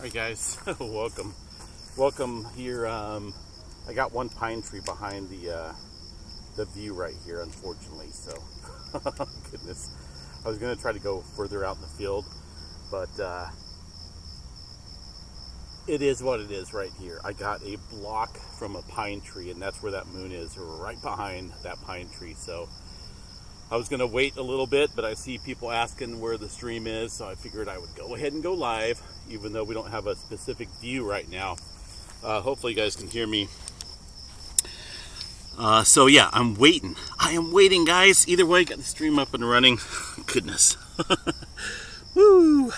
Hi guys, welcome here. I got one pine tree behind the view right here, unfortunately. So, goodness, I was gonna try to go further out in the field, but it is what it is right here. I got a block from a pine tree, and that's where that moon is, right behind that pine tree. So I was gonna wait a little bit, but I see people asking where the stream is, so I figured I would go ahead and go live, even though we don't have a specific view right now. Hopefully you guys can hear me. So yeah, I'm waiting. I am waiting, guys. Either way, got the stream up and running. Goodness. Woo! I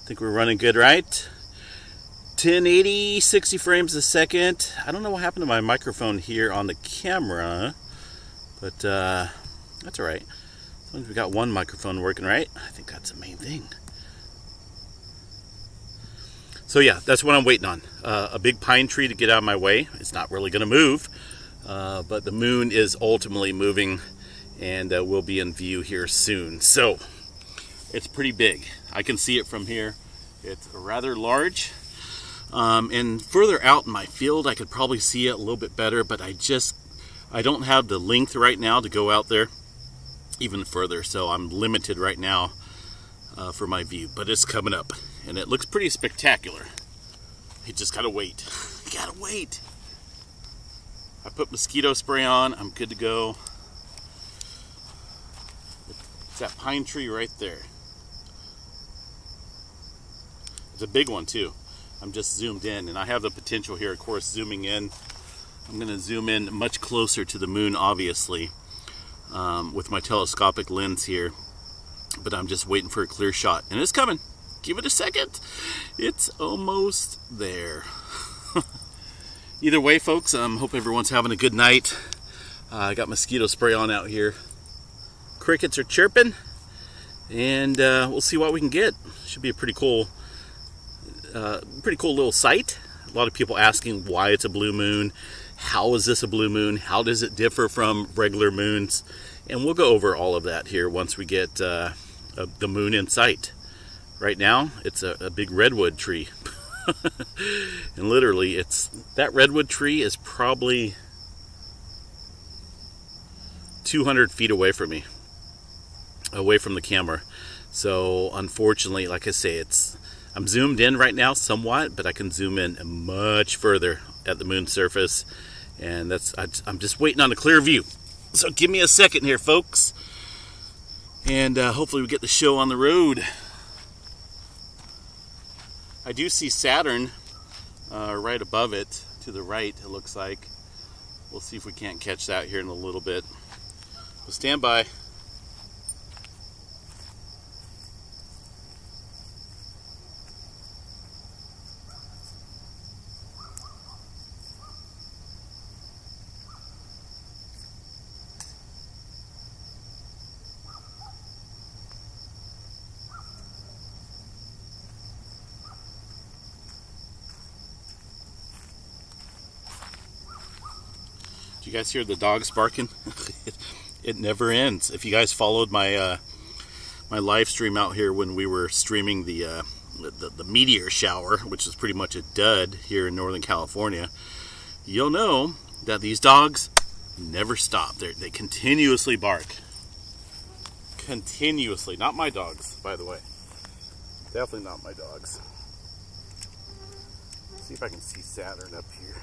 think we're running good, right? 1080, 60 frames a second. I don't know what happened to my microphone here on the camera, but that's all right. As long as we got one microphone working right, I think that's the main thing. So yeah, that's what I'm waiting on. A big pine tree to get out of my way. It's not really going to move, but the moon is ultimately moving, and will be in view here soon. So it's pretty big. I can see it from here. It's rather large. And further out in my field, I could probably see it a little bit better, but I don't have the length right now to go out there even further, so I'm limited right now for my view. But it's coming up, and it looks pretty spectacular. You just gotta wait. You gotta wait. I put mosquito spray on. I'm good to go. It's that pine tree right there. It's a big one too. I'm just zoomed in, and I have the potential here, of course, zooming in. I'm going to zoom in much closer to the moon, obviously, with my telescopic lens here. But I'm just waiting for a clear shot, and it's coming. Give it a second. It's almost there. Either way, folks, hope everyone's having a good night. I got mosquito spray on out here. Crickets are chirping, and we'll see what we can get. Should be a pretty cool little sight. A lot of people asking why it's a blue moon. How is this a blue moon? How does it differ from regular moons? And we'll go over all of that here once we get the moon in sight. Right now, it's a big redwood tree. And literally, that redwood tree is probably 200 feet away from me, away from the camera. So unfortunately, like I say, I'm zoomed in right now somewhat, but I can zoom in much further at the moon's surface, and I'm just waiting on a clear view. So give me a second here, folks, and hopefully we get the show on the road. I do see Saturn right above it, to the right, it looks like. We'll see if we can't catch that here in a little bit. So stand by. You guys hear the dogs barking? It never ends. If you guys followed my my live stream out here when we were streaming the meteor shower, which is pretty much a dud here in Northern California, you'll know that these dogs never stop. They continuously bark. Continuously. Not my dogs, by the way. Definitely not my dogs. Let's see if I can see Saturn up here.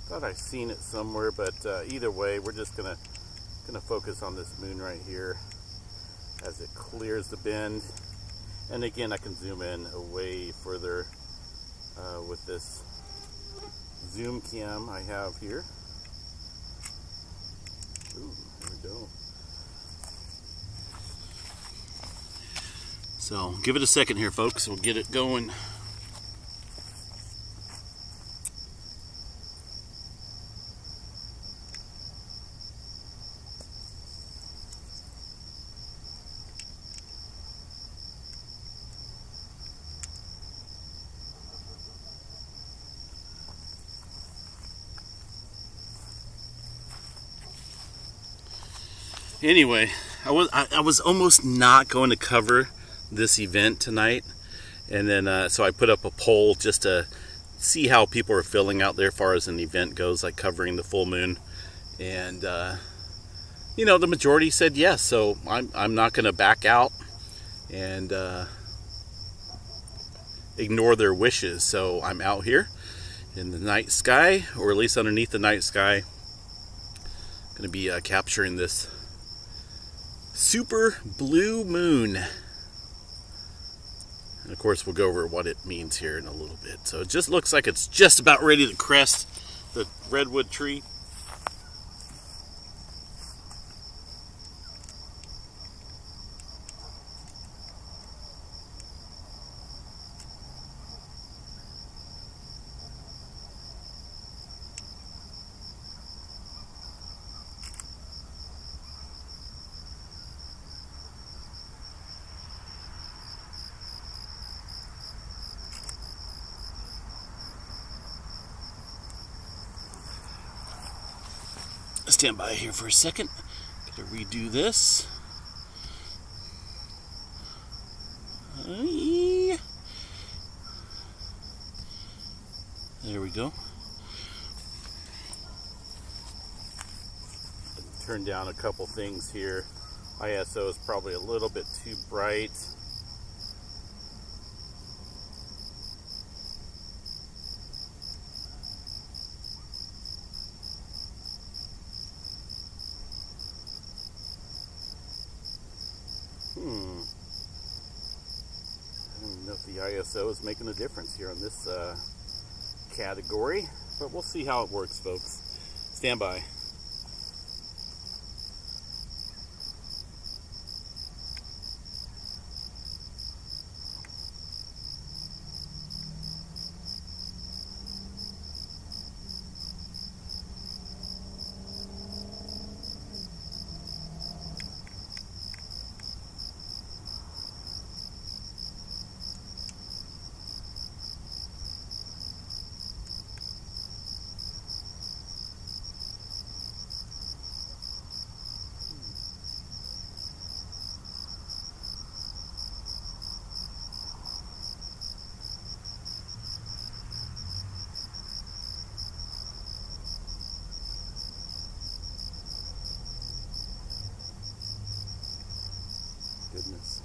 Thought I've seen it somewhere, but either way, we're just gonna focus on this moon right here as it clears the bend. And again, I can zoom in way further with this zoom cam I have here. Ooh, there we go. So give it a second here, folks. We'll get it going. Anyway, I was almost not going to cover this event tonight, and then so I put up a poll just to see how people are feeling out there as far as an event goes, like covering the full moon, and the majority said yes. So I'm not going to back out and ignore their wishes. So I'm out here in the night sky, or at least underneath the night sky, going to be capturing this super blue moon. And of course we'll go over what it means here in a little bit. So it just looks like it's just about ready to crest the redwood tree. Stand by here for a second. Gotta redo this. There we go. Turn down a couple things here. ISO is probably a little bit too bright. I don't even know if the ISO is making a difference here on this category, but we'll see how it works, folks. Stand by. Goodness.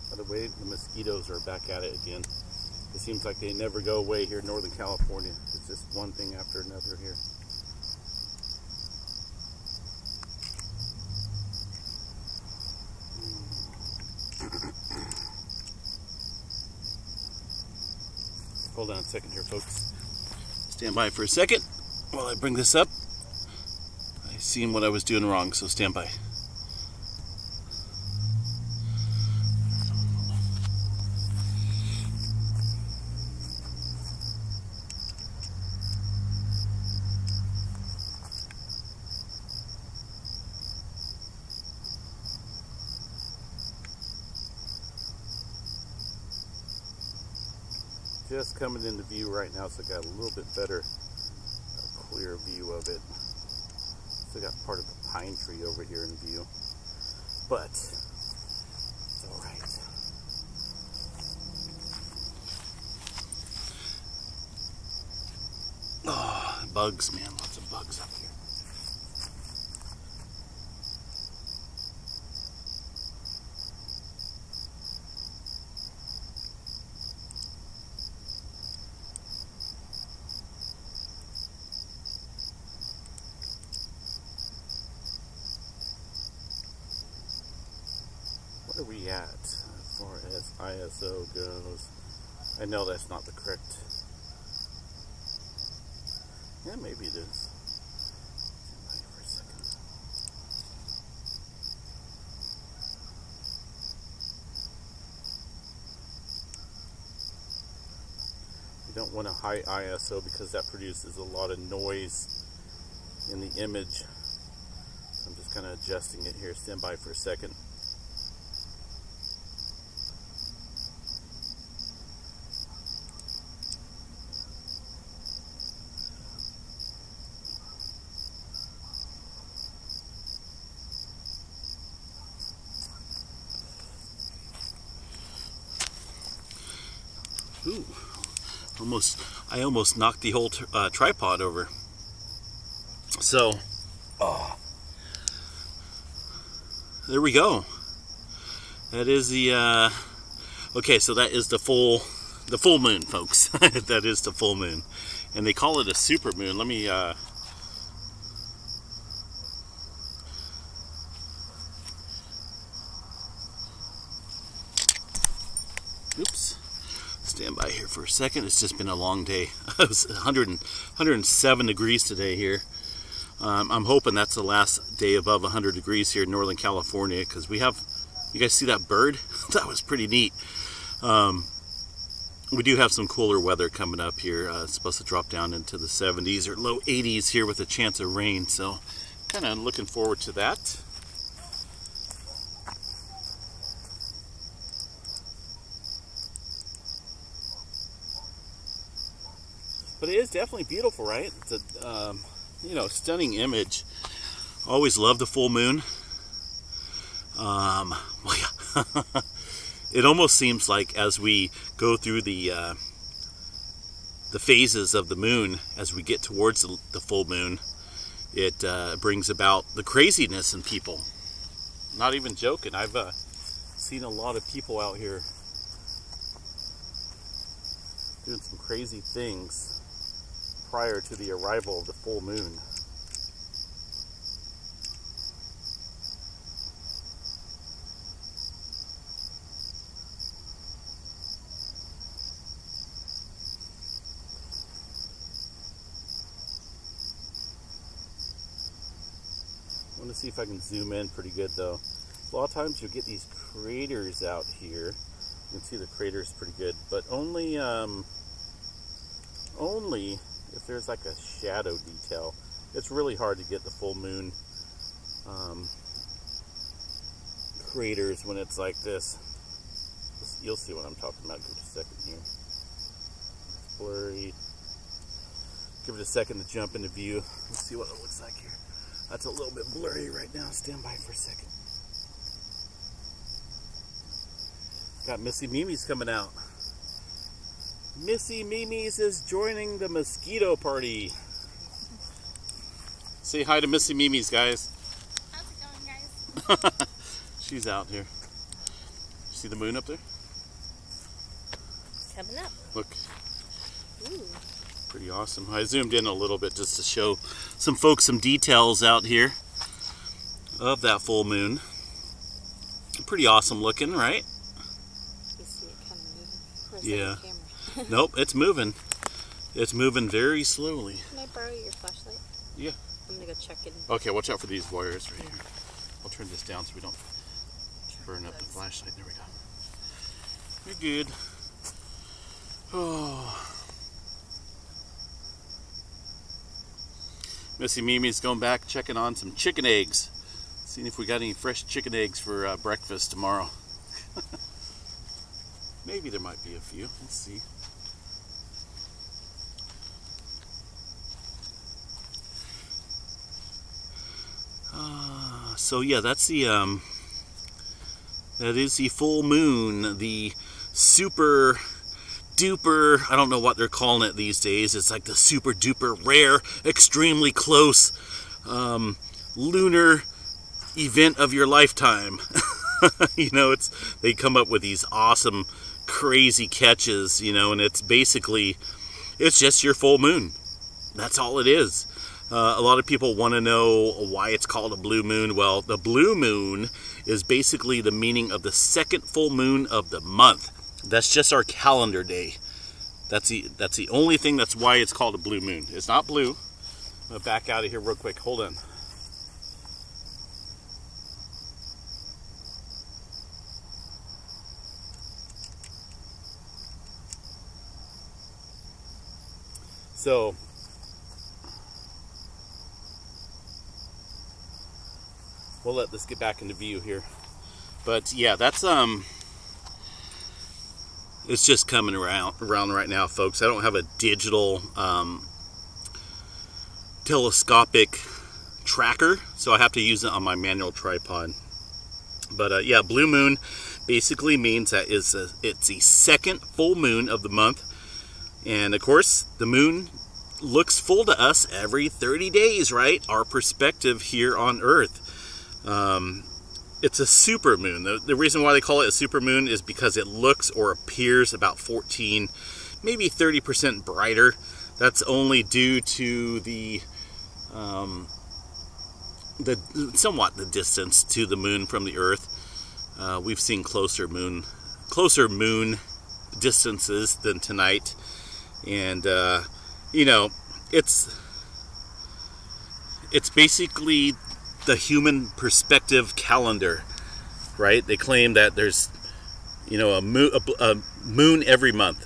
By the way, the mosquitoes are back at it again. It seems like they never go away here in Northern California. It's just one thing after another here. Hold on a second here, folks. Stand by for a second while I bring this up. I seen what I was doing wrong, so stand by. Just coming into view right now, so I got a little bit better, clear view of it. Still got part of the pine tree over here in view, but it's all right. Oh, bugs, man, lots of bugs up here. What are we at as far as ISO goes? I know that's not the correct. Yeah, maybe it is. Wait for a second. You don't want a high ISO because that produces a lot of noise in the image. I'm just kind of adjusting it here. Stand by for a second. Ooh, I almost knocked the whole tripod over. So, there we go. That is the okay. So that is the full moon, folks. That is the full moon, and they call it a super moon. Let me. Oops. Stand by here for a second. It's just been a long day. It was 107 degrees today here. I'm hoping that's the last day above 100 degrees here in Northern California, because we have, you guys see that bird? That was pretty neat. We do have some cooler weather coming up here. It's supposed to drop down into the 70s or low 80s here with a chance of rain. So kind of looking forward to that. But it is definitely beautiful, right? It's a stunning image. Always love the full moon. Well, yeah. It almost seems like as we go through the phases of the moon, as we get towards the full moon, it brings about the craziness in people. Not even joking. I've seen a lot of people out here doing some crazy things prior to the arrival of the full moon. I want to see if I can zoom in pretty good though. A lot of times you'll get these craters out here. You can see the craters pretty good, but only if there's like a shadow detail. It's really hard to get the full moon craters when it's like this. You'll see what I'm talking about in just a second here. It's blurry. Give it a second to jump into view. Let's see what it looks like here. That's a little bit blurry right now. Stand by for a second. Got Missy Mimi's coming out. Missy Mimi's is joining the mosquito party. Say hi to Missy Mimi's, guys. How's it going, guys? She's out here. See the moon up there? Coming up. Look. Ooh. Pretty awesome. I zoomed in a little bit just to show some folks some details out here of that full moon. Pretty awesome looking, right? You see it kind of moving. Or is Yeah. that the camera? Nope, it's moving. It's moving very slowly. Can I borrow your flashlight? Yeah. I'm gonna go check it. Okay, watch out for these wires right here. I'll turn this down so we don't burn up the flashlight. There we go. You're good. Oh. Missy Mimi's going back, checking on some chicken eggs. Seeing if we got any fresh chicken eggs for breakfast tomorrow. Maybe there might be a few. Let's see. So yeah, that's the that is the full moon, the super duper, I don't know what they're calling it these days. It's like the super duper rare, extremely close lunar event of your lifetime. You know, they come up with these awesome, crazy catches, you know, and it's just your full moon. That's all it is. A lot of people want to know why it's called a blue moon. Well, the blue moon is basically the meaning of the second full moon of the month. That's just our calendar day. That's the only thing that's why it's called a blue moon. It's not blue. I'm going to back out of here real quick. Hold on. So, we'll let this get back into view here. But yeah, that's it's just coming around right now, folks. I don't have a digital telescopic tracker, so I have to use it on my manual tripod. But yeah, blue moon basically means that it's the second full moon of the month. And of course, the moon looks full to us every 30 days, right? Our perspective here on Earth. It's a super moon. The reason why they call it a super moon is because it looks or appears about 14, maybe 30% brighter. That's only due to the distance to the moon from the Earth. We've seen closer moon distances than tonight, and it's basically the human perspective calendar, right? They claim that there's a moon every month,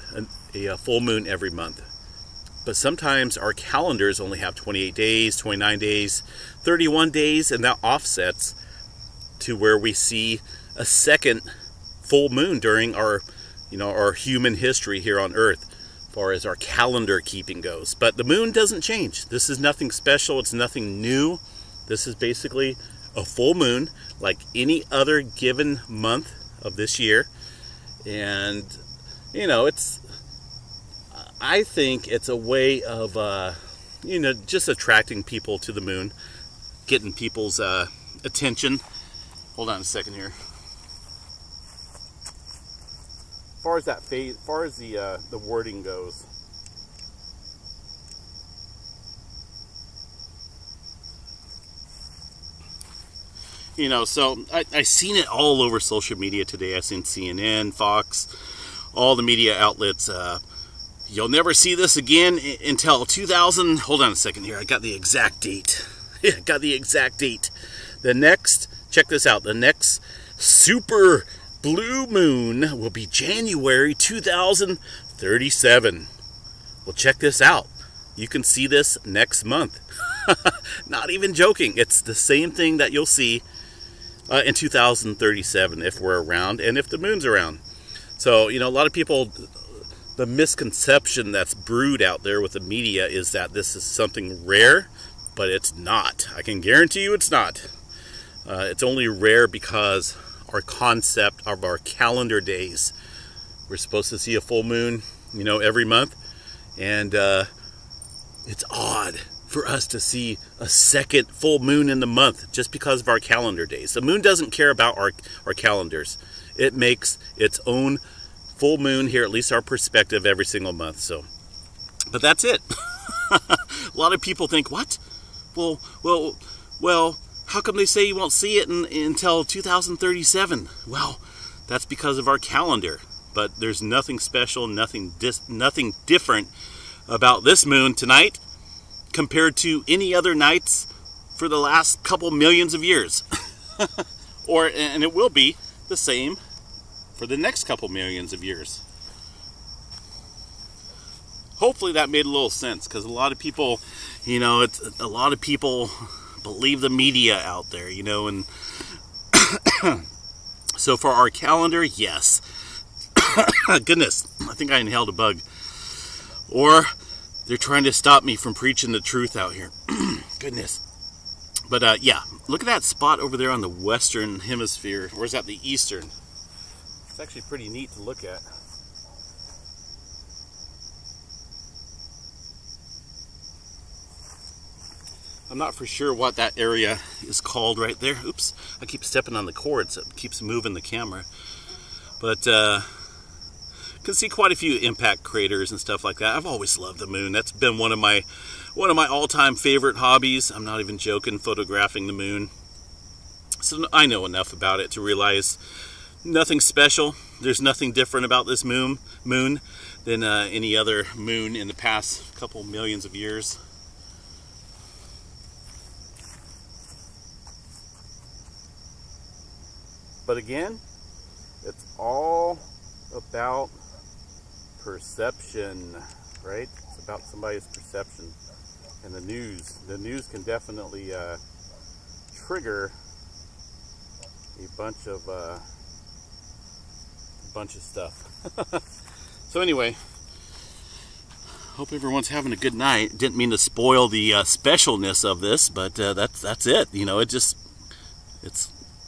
a full moon every month. But sometimes our calendars only have 28 days, 29 days, 31 days, and that offsets to where we see a second full moon during our human history here on Earth, as far as our calendar keeping goes. But the moon doesn't change. This is nothing special. It's nothing new. This is basically a full moon like any other given month of this year. And, I think it's a way of, just attracting people to the moon, getting people's attention. Hold on a second here. As far as the wording goes, so I seen it all over social media today. I seen CNN, Fox, all the media outlets. You'll never see this again until 2000. Hold on a second here. I got the exact date. Check this out. The next super blue moon will be January 2037. Well, check this out. You can see this next month. Not even joking. It's the same thing that you'll see in 2037 if we're around and if the moon's around. So, a lot of people, the misconception that's brewed out there with the media is that this is something rare, but it's not. I can guarantee you it's not. It's only rare because our concept of our calendar days. We're supposed to see a full moon, every month. And it's odd for us to see a second full moon in the month just because of our calendar days. The moon doesn't care about our calendars. It makes its own full moon here, at least our perspective, every single month. So, but that's it. A lot of people think, what? Well, how come they say you won't see it until 2037? Well, that's because of our calendar. But there's nothing special, nothing different about this moon tonight compared to any other nights for the last couple millions of years. And it will be the same for the next couple millions of years. Hopefully that made a little sense, because a lot of people, a lot of people believe the media out there, and so for our calendar, yes. Goodness, I think I inhaled a bug. Or they're trying to stop me from preaching the truth out here. Goodness. But yeah, look at that spot over there on the western hemisphere. Or is that the eastern? It's actually pretty neat to look at. I'm not for sure what that area is called right there. Oops, I keep stepping on the cord, so it keeps moving the camera. But can see quite a few impact craters and stuff like that. I've always loved the moon. That's been one of my all-time favorite hobbies. I'm not even joking, photographing the moon. So I know enough about it to realize nothing special. There's nothing different about this moon than any other moon in the past couple millions of years. But again, it's all about perception, right? It's about somebody's perception. And the news can definitely trigger a bunch of stuff. So anyway, hope everyone's having a good night. Didn't mean to spoil the specialness of this, but that's it.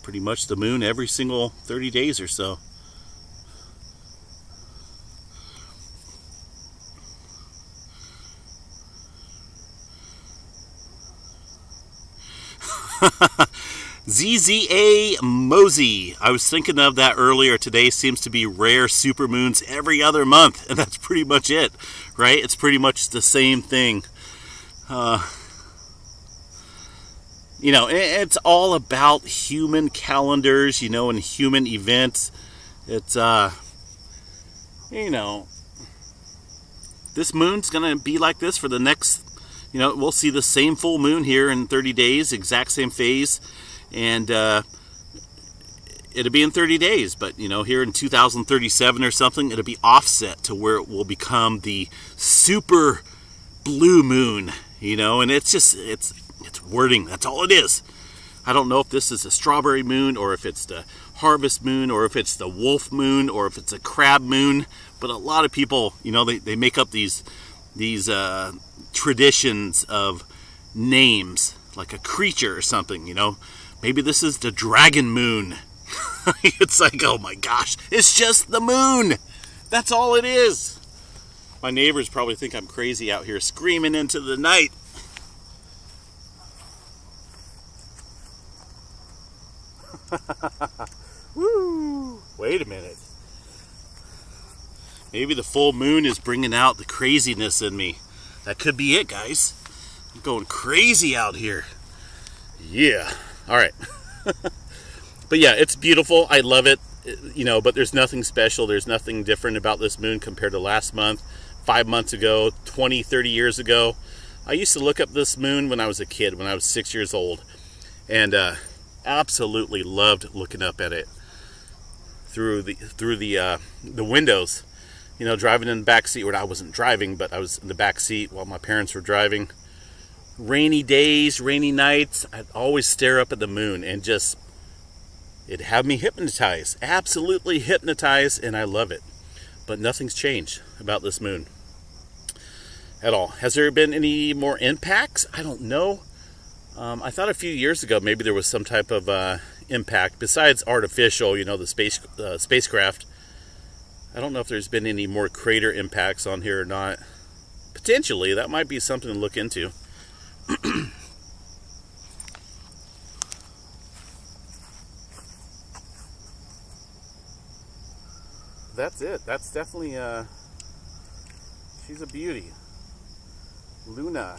pretty much the moon every single 30 days or so. ZZA Mosey. I was thinking of that earlier today. Seems to be rare supermoons every other month, and that's pretty much it, right? It's pretty much the same thing. It's all about human calendars, and human events. It's, this moon's going to be like this for the next, we'll see the same full moon here in 30 days, exact same phase. And it'll be in 30 days, but here in 2037 or something, it'll be offset to where it will become the super blue moon, and it's wording. That's all it is. I don't know if this is a strawberry moon, or if it's the harvest moon, or if it's the wolf moon, or if it's a crab moon. But a lot of people, they make up these traditions of names, like a creature or something, Maybe this is the dragon moon. It's like, oh my gosh, it's just the moon. That's all it is. My neighbors probably think I'm crazy out here screaming into the night. Woo! Wait a minute. Maybe the full moon is bringing out the craziness in me. That could be it, guys. I'm going crazy out here. Yeah. All right. But yeah, it's beautiful. I love it. But there's nothing special. There's nothing different about this moon compared to last month, 5 months ago, 20, 30 years ago. I used to look up this moon when I was a kid, when I was 6 years old. And absolutely loved looking up at it through the windows. Driving in the back seat, where I wasn't driving, but I was in the back seat while my parents were driving. Rainy days, rainy nights, I'd always stare up at the moon, and it'd have me hypnotized, absolutely hypnotized, and I love it. But nothing's changed about this moon at all. Has there been any more impacts? I don't know. I thought a few years ago maybe there was some type of impact besides artificial, the spacecraft. I don't know if there's been any more crater impacts on here or not. Potentially, that might be something to look into. That's it. That's definitely she's a beauty. Lunar.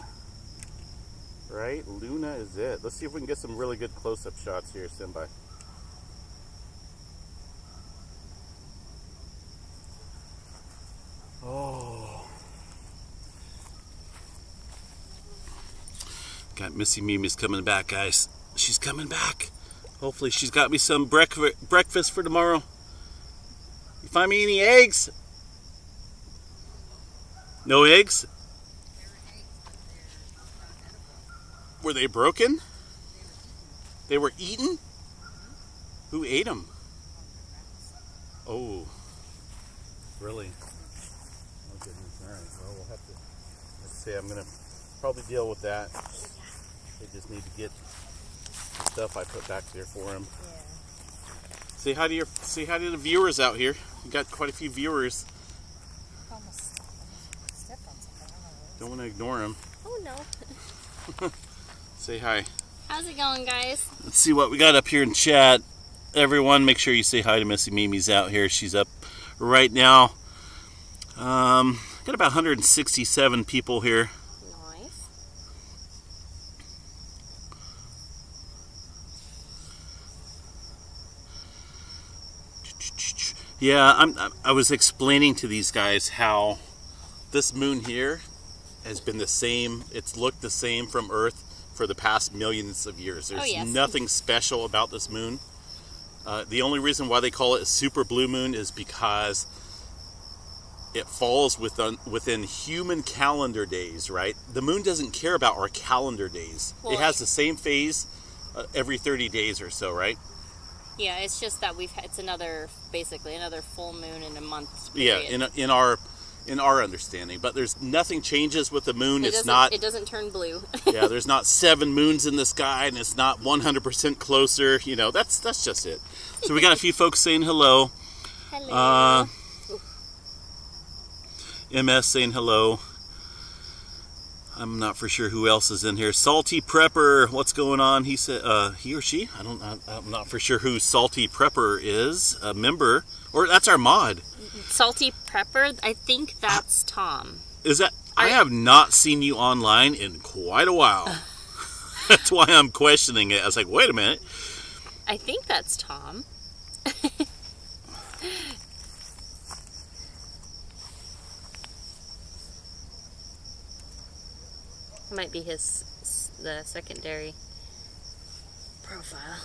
Right? Luna is it. Let's see if we can get some really good close-up shots here, Simbai. Oh. Got Missy Mimi's coming back, guys. She's coming back. Hopefully she's got me some breakfast for tomorrow. You find me any eggs? No eggs? Were they broken? They were eaten? Who ate them? Oh. Really? Oh goodness. Alright, well we'll have to, let's see, I'm going to probably deal with that. They just need to get stuff I put back there for them. Yeah. Say hi to the viewers out here. We got quite a few viewers. Almost step on something. Don't want to ignore them. Oh no. Say hi. How's it going, guys? Let's see what we got up here in chat. Everyone, make sure you say hi to Missy Mimi's out here. She's up right now. Got about 167 people here. Nice. Yeah, I was explaining to these guys how this moon here has been the same. It's looked the same from Earth for the past millions of years. There's nothing special about this moon. The only reason why they call it a super blue moon is because it falls within human calendar days, right? The moon doesn't care about our calendar days. Well, it has the same phase every 30 days or so, right? Yeah, it's just that it's basically another full moon in a month. Yeah, in our in our understanding. But there's nothing changes with the moon. It It's doesn't, not. It doesn't turn blue. Yeah, there's not 7 moons in the sky, and it's not 100% closer. You know, that's just it. So we got a few folks saying hello. Hello. MS saying hello. I'm not for sure who else is in here. Salty Prepper, what's going on? He said, he or she? I'm not for sure who Salty Prepper is. A member, or that's our mod. Salty Prepper. I think that's Tom. Is that? I have not seen you online in quite a while. That's why I'm questioning it. I was like, wait a minute. I think that's Tom. It might be the secondary profile.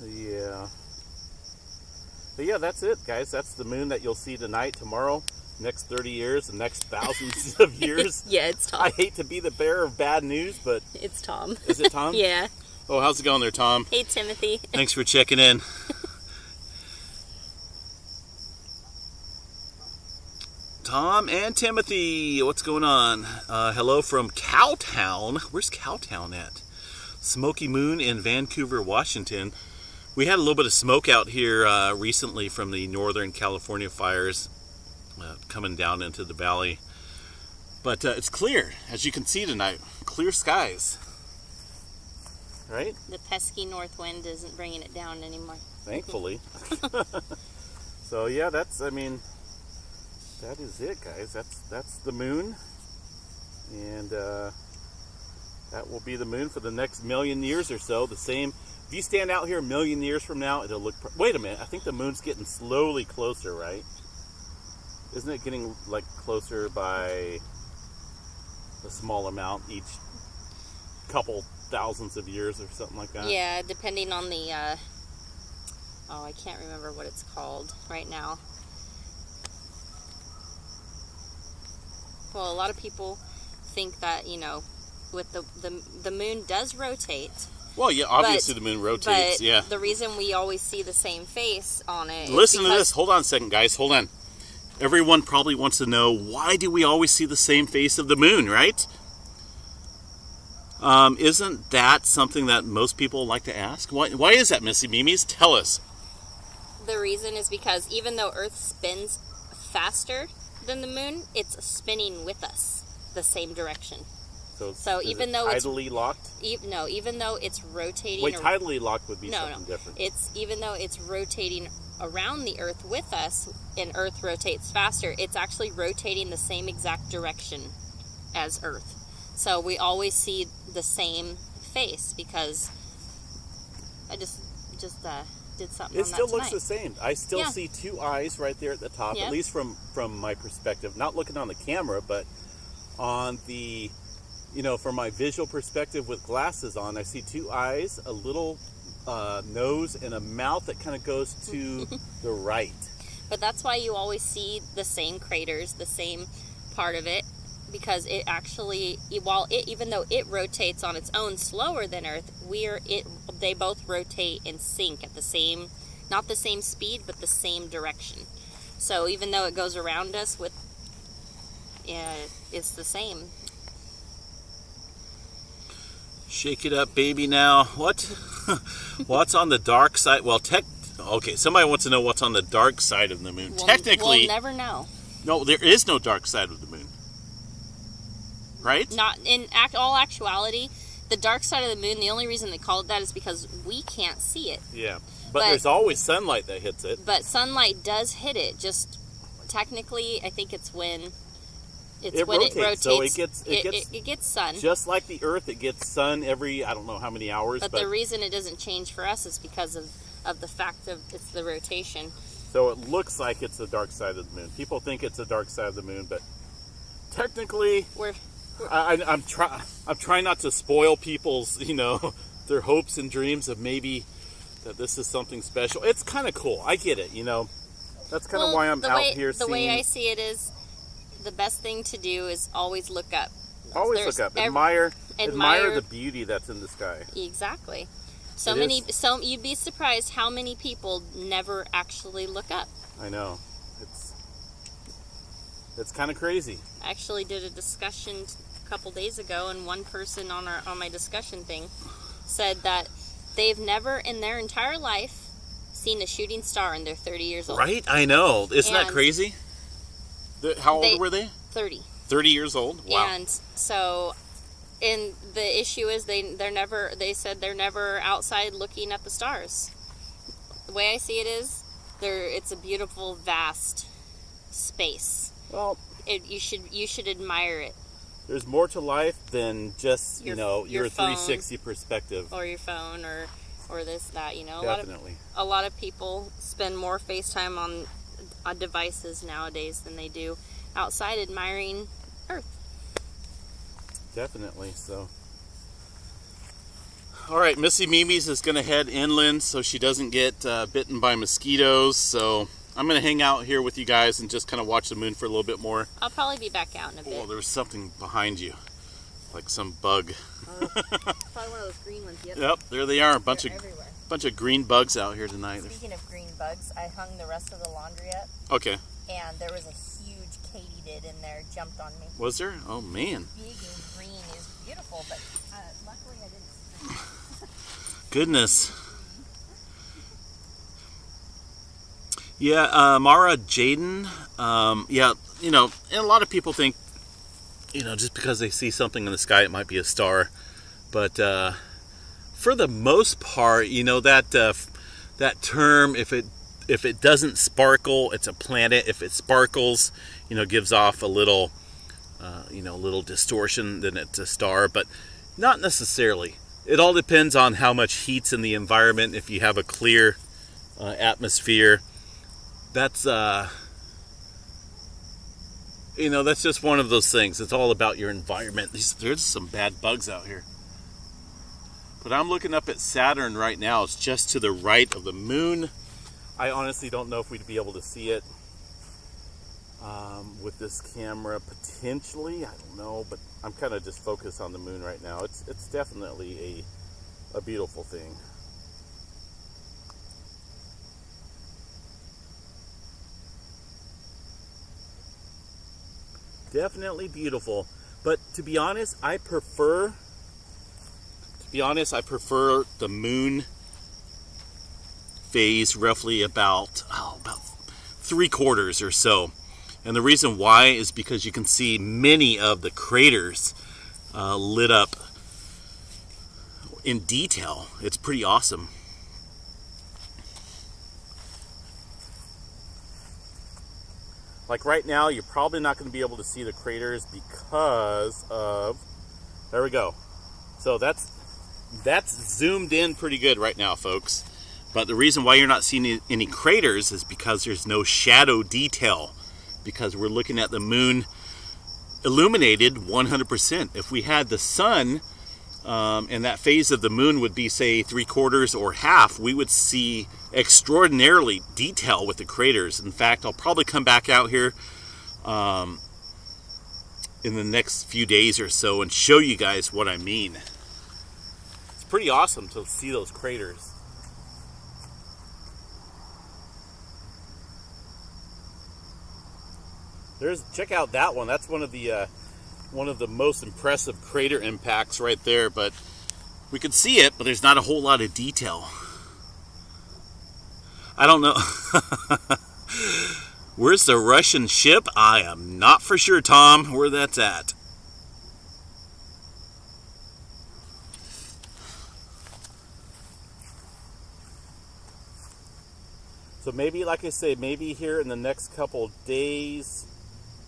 Yeah. But yeah, that's it, guys. That's the moon that you'll see tonight, tomorrow, next 30 years, the next thousands of years. Yeah, it's Tom. I hate to be the bearer of bad news, but... It's Tom. Is it Tom? Yeah. Oh, how's it going there, Tom? Hey, Timothy. Thanks for checking in. Tom and Timothy, what's going on? Hello from Cowtown. Where's Cowtown at? Smoky Moon in Vancouver, Washington. We had a little bit of smoke out here recently from the Northern California fires coming down into the valley. But it's clear, as you can see tonight. Clear skies. Right? The pesky north wind isn't bringing it down anymore. Thankfully. So yeah, that is it, guys. That's the moon, and that will be the moon for the next million years or so. The same. If you stand out here a million years from now, it'll look. Wait a minute. I think the moon's getting slowly closer, right? Isn't it getting like closer by a small amount each couple thousands of years or something like that? Yeah, depending on the. I can't remember what it's called right now. Well, a lot of people think that, with the moon does rotate. Well, yeah, obviously the moon rotates, but yeah. The reason we always see the same face on it. Listen to this. Hold on a second, guys. Hold on. Everyone probably wants to know, why do we always see the same face of the moon, right? Isn't that something that most people like to ask? Why is that, Missy Mimis? Tell us. The reason is because even though Earth spins faster than the moon, it's spinning with us the same direction. So even though it's tidally locked? Even though it's rotating. Wait, tidally locked would be something different. Even though it's rotating around the Earth with us, and Earth rotates faster, it's actually rotating the same exact direction as Earth. So we always see the same face because I just did something. It still looks the same. I still see 2 eyes right there at the top, Yeah. at least from my perspective. Not looking on the camera, but on the, from my visual perspective with glasses on, I see 2 eyes, a little nose, and a mouth that kind of goes to the right. But that's why you always see the same craters, the same part of it, because it actually, even though it rotates on its own slower than Earth, they both rotate in sync at the same, not the same speed, but the same direction. So even though it goes around us it's the same. Shake it up, baby, now. What? What's on the dark side? Well, okay, somebody wants to know what's on the dark side of the moon. Technically... We'll never know. No, there is no dark side of the moon. Right? Not in all actuality. The dark side of the moon, the only reason they call it that is because we can't see it. Yeah. But there's always sunlight that hits it. But sunlight does hit it. Just technically, I think it's when it rotates. So it gets sun. Just like the Earth, it gets sun every, I don't know how many hours. But the reason it doesn't change for us is because of the fact of it's the rotation. So it looks like it's the dark side of the moon. People think it's the dark side of the moon, but technically... I'm trying not to spoil people's, their hopes and dreams of maybe that this is something special. It's kind of cool. I get it, That's kind of why I'm out here seeing... The way I see it is, the best thing to do is always look up. Always look up. Admire the beauty that's in the sky. Exactly. You'd be surprised how many people never actually look up. I know. It's kind of crazy. I actually did a discussion a couple days ago, and one person on my discussion thing said that they've never in their entire life seen a shooting star, and they're 30 years old. Right? I know. Isn't that crazy? How old were they? 30. 30 years old? Wow. And so, and the issue is they said they're never outside looking at the stars. The way I see it is, it's a beautiful, vast space. Well, you should admire it. There's more to life than just, your phone, 360 perspective. Or your phone or this, that, Definitely. A lot of people spend more FaceTime on devices nowadays than they do outside admiring Earth. Definitely, so. All right, Missy Mimi's is going to head inland so she doesn't get bitten by mosquitoes. So I'm going to hang out here with you guys and just kind of watch the moon for a little bit more. I'll probably be back out in a bit. Oh, there was something behind you, like some bug. Probably one of those green ones. Yep, there they are. A bunch everywhere. of green bugs out here tonight. Speaking of green bugs, I hung the rest of the laundry up. Okay. And there was a huge katydid in there, jumped on me. Was there? Oh, man. Big and green is beautiful, but luckily I didn't. Goodness. Yeah, Mara Jaden. Yeah, and a lot of people think, just because they see something in the sky, it might be a star. But for the most part, that term, if it doesn't sparkle, it's a planet. If it sparkles, gives off a little, little distortion, then it's a star. But not necessarily. It all depends on how much heat's in the environment. If you have a clear atmosphere, that's that's just one of those things. It's all about your environment. There's some bad bugs out here. But I'm looking up at Saturn right now. It's just to the right of the moon. I honestly don't know if we'd be able to see it with this camera. Potentially, I don't know. But I'm kind of just focused on the moon right now. It's definitely a beautiful thing. Definitely beautiful. But to be honest, I prefer the moon phase roughly about 3/4 or so. And the reason why is because you can see many of the craters lit up in detail. It's pretty awesome. Like right now, you're probably not going to be able to see the craters because of, there we go. So that's zoomed in pretty good right now, folks. But the reason why you're not seeing any craters is because there's no shadow detail, because we're looking at the moon illuminated 100%. If we had the sun, and that phase of the moon would be, say, 3/4 or half, we would see extraordinarily detail with the craters. In fact, I'll probably come back out here in the next few days or so and show you guys what I mean. It's pretty awesome to see those craters. Check out that one. That's one of the most impressive crater impacts right there. But we can see it, but there's not a whole lot of detail. I don't know. Where's the Russian ship? I am not for sure, Tom, where that's at. So maybe, like I say, maybe here in the next couple days,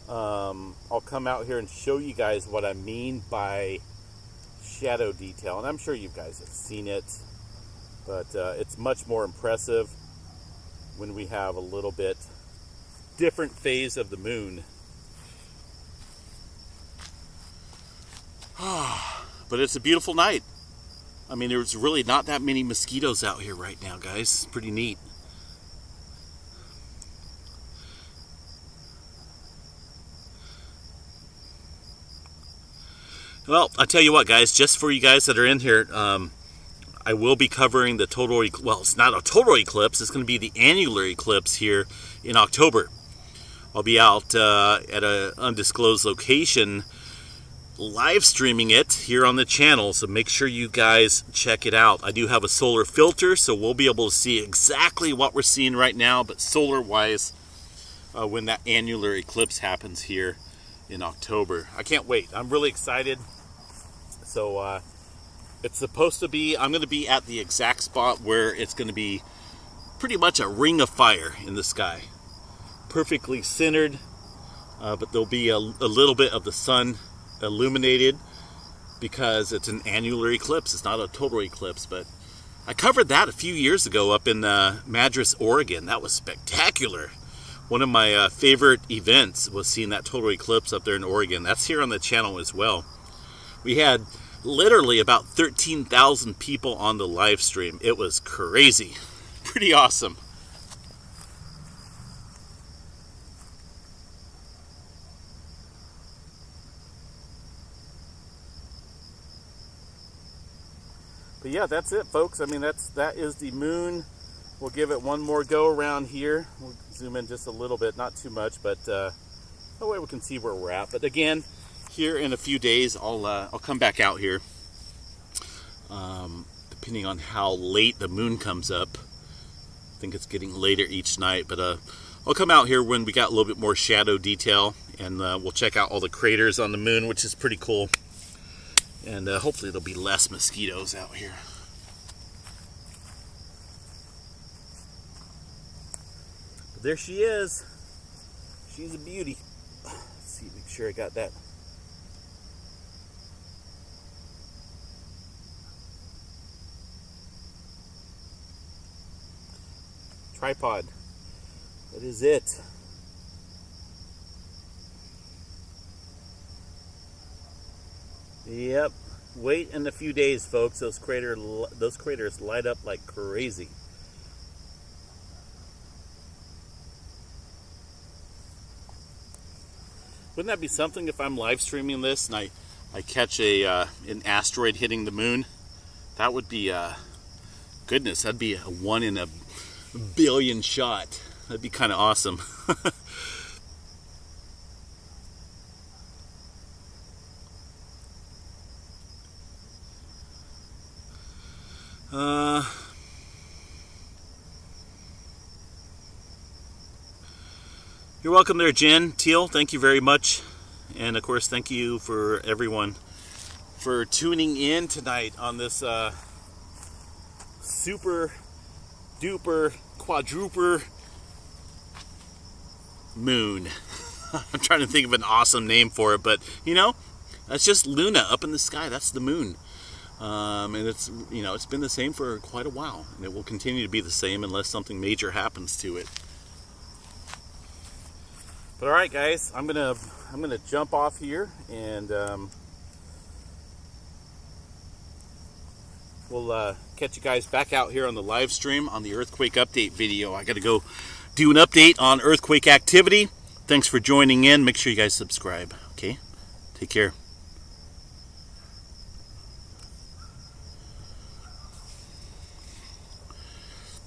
I'll come out here and show you guys what I mean by shadow detail. And I'm sure you guys have seen it, but it's much more impressive when we have a little bit different phase of the moon. But it's a beautiful night. I mean, there's really not that many mosquitoes out here right now, guys. It's pretty neat. Well, I tell you what, guys, just for you guys that are in here, I will be covering the total, well, it's not a total eclipse, it's going to be the annular eclipse here in October. I'll be out at an undisclosed location live streaming it here on the channel, so make sure you guys check it out. I do have a solar filter, so we'll be able to see exactly what we're seeing right now, but solar wise, when that annular eclipse happens here in October. I can't wait. I'm really excited. So it's supposed to be, I'm going to be at the exact spot where it's going to be pretty much a ring of fire in the sky, perfectly centered, but there'll be a little bit of the sun illuminated because it's an annular eclipse. It's not a total eclipse, but I covered that a few years ago up in Madras, Oregon. That was spectacular. One of my favorite events was seeing that total eclipse up there in Oregon. That's here on the channel as well. We had literally about 13,000 people on the live stream. It was crazy. Pretty awesome. But yeah, that's it, folks. I mean, that is the moon. We'll give it one more go around here. We'll zoom in just a little bit, not too much, but that way we can see where we're at. But again, here in a few days, I'll come back out here, depending on how late the moon comes up. I think it's getting later each night, but I'll come out here when we got a little bit more shadow detail, and we'll check out all the craters on the moon, which is pretty cool. And hopefully there'll be less mosquitoes out here. But there she is. She's a beauty. Let's see, make sure I got that. Tripod. That is it. Yep. Wait in a few days, folks. Those craters light up like crazy. Wouldn't that be something if I'm live streaming this and I catch an asteroid hitting the moon? That would be goodness. That'd be a 1 in a billion shot. That'd be kind of awesome. You're welcome there, Jen Teal. Thank you very much. And of course, thank you for everyone for tuning in tonight on this super duper quadruper moon. I'm trying to think of an awesome name for it, but you know, that's just Luna up in the sky. That's the moon. And it's, you know, it's been the same for quite a while, and it will continue to be the same unless something major happens to it. But all right, guys, I'm gonna jump off here, and we'll catch you guys back out here on the live stream on the earthquake update video. I gotta go do an update on earthquake activity. Thanks for joining in. Make sure you guys subscribe. Okay, take care.